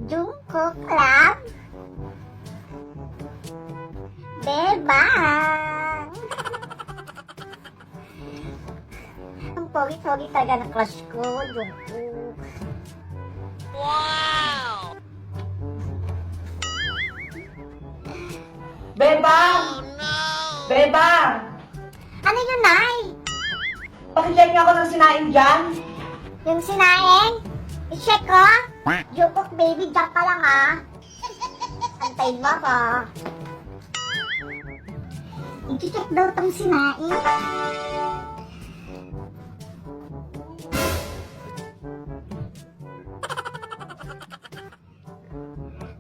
Jungkook Club. Bebang. Ang pogi-pogi talaga ng crush ko, Jungkook. Wow! Bebang! Bebang! Ano yun, Nay? Pakicheck nga ako ng sinaing dyan. Yung sinaing? I-check ko? Jungkook baby, diyan ka lang ha. Antayin mo ako. I-check daw tong sinaing.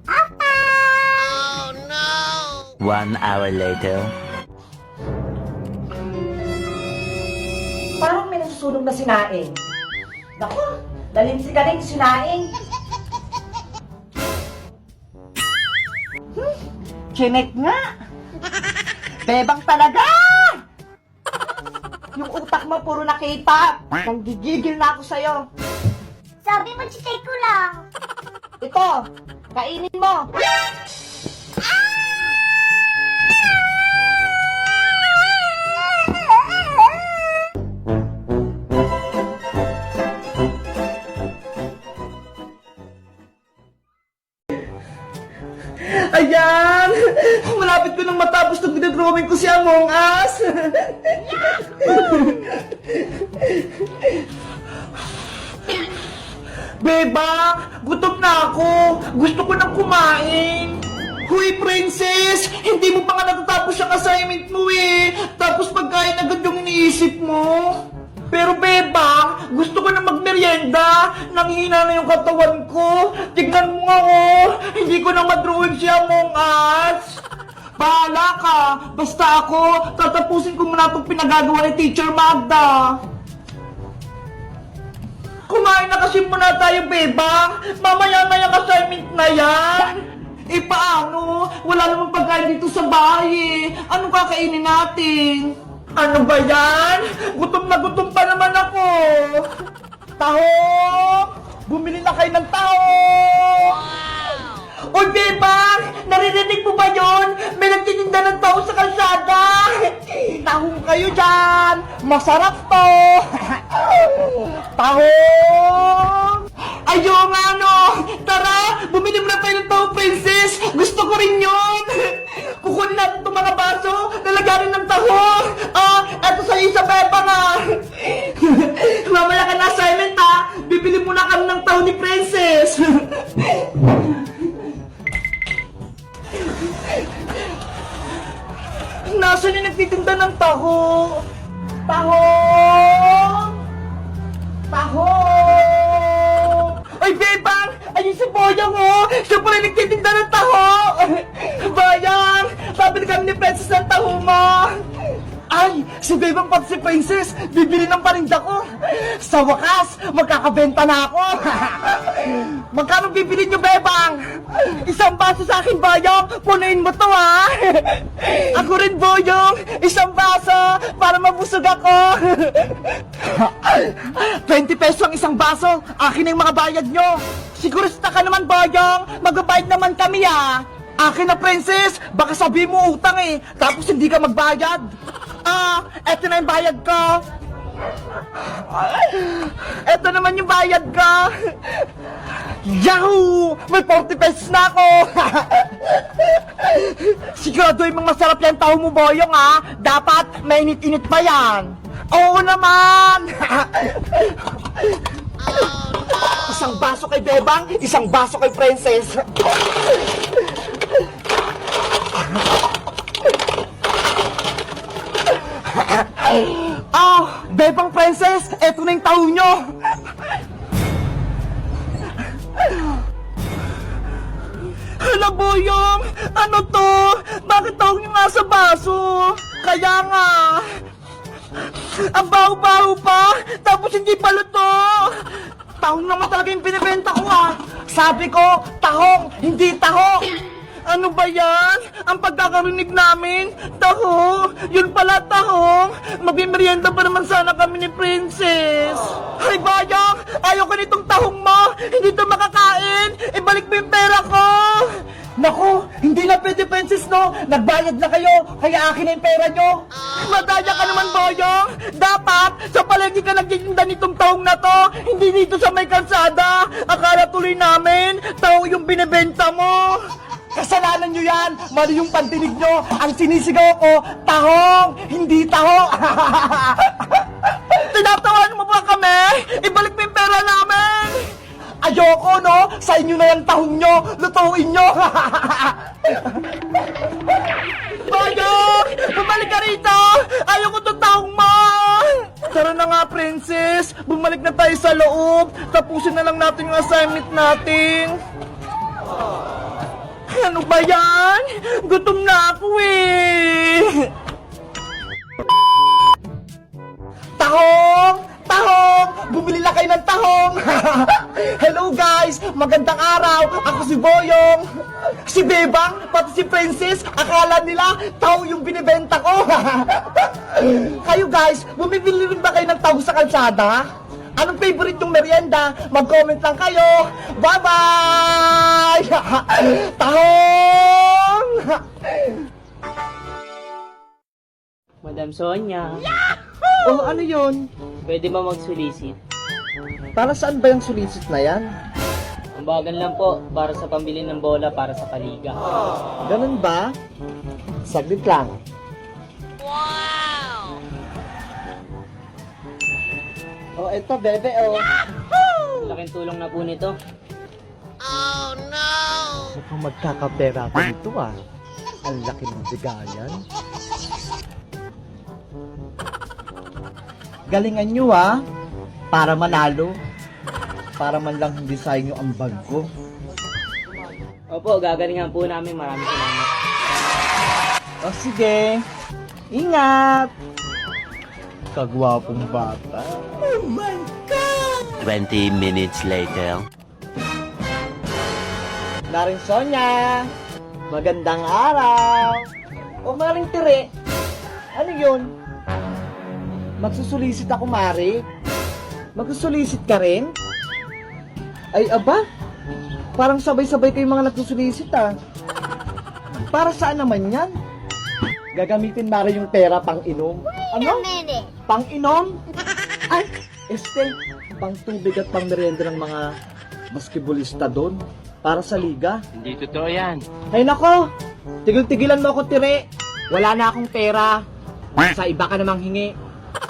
Apa! 1 hour later. Parang may nasusunog na sinaing. Naku, dalimsikaling sinaing. Chinek nga. Bebang talaga! Yung utak mo puro na K-pop. Nanggigigil na ako sa'yo. Sabi mo, check ko lang. Ito, kainin mo. Ayan! Malapit ko nang matapos itong ginagrawing ko si Among Us! Beba! Gutom na ako! Gusto ko nang kumain! Huy, princess! Hindi mo pa nga natatapos yung assignment mo eh! Tapos pagkain agad yung iniisip mo! Pero Beba, gusto ko na magmerienda! Nanghihina na yung katawan ko! Tignan mo nga oh! Hindi ko na madrawing si Among Us! Bahala ka! Basta ako, tatapusin ko muna itong pinagagawa ni Teacher Magda! Kumain na kasi muna tayo, Beba! Mamaya na yung assignment na yan! Eh paano? Wala namang pagkain dito sa bahay eh! Anong kakainin natin? Ano ba yan? Gutom na gutom pa naman ako! Taho! Bumili na kayo ng taho! Oy, Bebang! Naririnig mo ba yun? May nagtitinda ng taho sa kalsada! Tahong kayo dyan! Masarap to! Taho! Ayo nga no! Tara! Bumili mo na tayo ng taho, princess! Gusto ko rin yun! Kukunin natin itong mga baso! Lalagarin ng taho! Eto sa isa, Bebang Mamaya ka na assignment Bibili muna kami ng taho ni princess! Nasaan yung nagtitinda ng taho? Taho! Taho! Ay, Bebang! Ayun si Boyang, Siya pala nagtitinda ng taho! Bayang! Babili kami ni Princess ng taho mo! Ay! Si Bebang pati si Princess! Bibili ng parinda ko! Sa wakas, magkakabenta na ako! Magkano bibili niyo, Bebang? Isang baso sa akin, Boyong! Punuin mo to, ha! Ako rin, Boyong! Isang baso! Para mabusog ako! 20 pesos ang isang baso! Akin ang mga bayad nyo! Sigurista ka naman, Boyong! Magbabayad naman kami, Akin na, Princess! Baka sabihin mo utang tapos hindi ka magbayad! Eto na yung bayad ko! Eto naman yung bayad ko! Yahoo! May 40 pesos na ako! Sigurado yung masarap yung taho mo, Boyong, Dapat mainit-init pa yan! Oo naman! Isang baso kay Bebang, isang baso kay Princess! Bebang Princess, eto na yung taho nyo! Hala, Boyong! Ano to? Bakit taho nyo nga sa baso? Kaya nga! Ang baho-baho pa! Tapos hindi pa luto! Tahong naman talaga yung binibenta ko, Sabi ko, tahong, hindi taho! Ano ba yan? Ang pagkakarinig namin, taho. Yun pala, tahong. Magmimerienda pa naman sana kami ni Princess. Ay, Bayang! Ayaw ko nitong tahong mo! Hindi to makakain! Ibalik mo yung pera ko! Naku! Hindi na pwede, Princess, no? Nagbayad na kayo, kaya akin na yung pera nyo. Madaya ka naman, Bayang! Dapat, sa palengke ka nagtitinda nitong tahong na to, hindi dito sa may kalsada. Akala tuloy namin, tahong yung binibenta mo. Kasalanan nyo yan! Mali yung pantinig nyo! Ang sinisigaw ko, tahong! Hindi taho! Tinatawan mo ba kami? Ibalik mo yung pera namin! Ayoko, no? Sa inyo na yung tahong nyo! Lutuin nyo! Bayang! Bumalik ka rito! Ayoko itong tahong mo! Tara na nga, Princess! Bumalik na tayo sa loob! Tapusin na lang natin yung assignment natin! Ano ba yan? Gutom na ako eh! Tahong! Tahong! Bumili na kayo ng tahong! Hello guys! Magandang araw! Ako si Boyong! Si Bebang! Pati si Princess! Akala nila tahong yung binibenta ko! Kayo guys! Bumibili rin ba kayo ng tahong sa kalsada? Anong favorite yung merienda? Mag-comment lang kayo! Bye-bye! Tahong! Madam Sonia, Oh, ano yun? pwede ba magsulisit? Para saan ba yung sulisit na yan? Ang bagal lang po, para sa pambili ng bola para sa paliga. Ganun ba? Saglit lang. Oh, eto, bebe, oh. Laking tulong na po nito. Mukhang magkakapera pa nito, ah. Ang laki ng bigayan. Galingan nyo, ah. Para manalo. Para man lang hindi sayang yung ambag ko. Opo, gagalingan po namin. Maraming salamat. O, sige. Ingat! Kagwapong bata. 20 minutes later. Maring Sonia, magandang araw. O Maring Tere, ano yun? Magsusulisit ako, Mari. Magsusulisit ka rin? Ay, aba, parang sabay-sabay kayong mga nagsusulisit, ah. Para saan naman yan? Gagamitin, Mari, yung pera pang inom. Ano? Pang inom? Ay, pang tubig at pang merienda ng mga basketballista doon. Para sa liga. Hindi totoo yan. Ay nako, tigil-tigilan mo ako, Tire. Wala na akong pera. Sa iba ka namang hingi.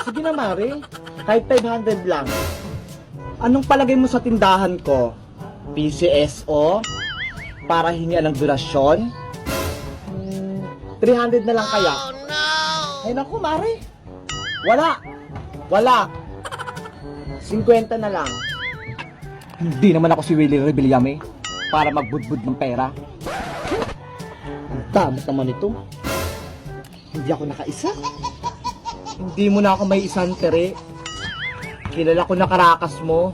Sige na, Mari. Kahit 500 lang. Anong palagay mo sa tindahan ko? PCSO? Para hingian ng donasyon? 300 na lang kaya? Ay nako, Mari. Wala. 50 na lang. Hindi naman ako si Willie Rebillame para magbudbud ng pera. Ang damot naman ito. Hindi ako nakaisa. Hindi mo na ako may isang, Tere. Kilala ko na karakas mo.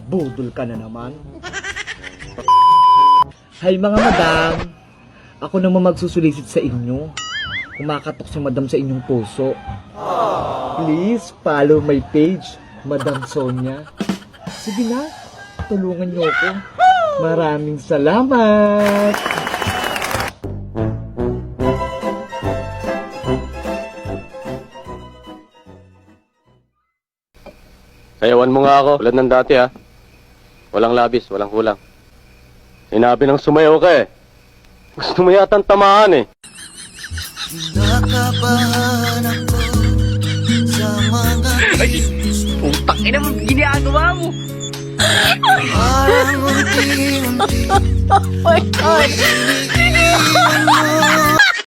Budol ka na naman. Hay mga madam, ako naman magsusulisit sa inyo. Kumakatok si madam sa inyong puso. Please follow my page, Madam Sonia. Sige na, tulungan niyo ako. Maraming salamat! Sayawan mo nga ako, tulad ng dati ha. Walang labis, walang kulang. Sinabi ng sumayaw ka eh. Gusto mo yatang tamaan eh. Nakabahan ako sa mga Putang ina mo, ginagawa mo! parang unti-unti. Oh my God! Pinigilan mo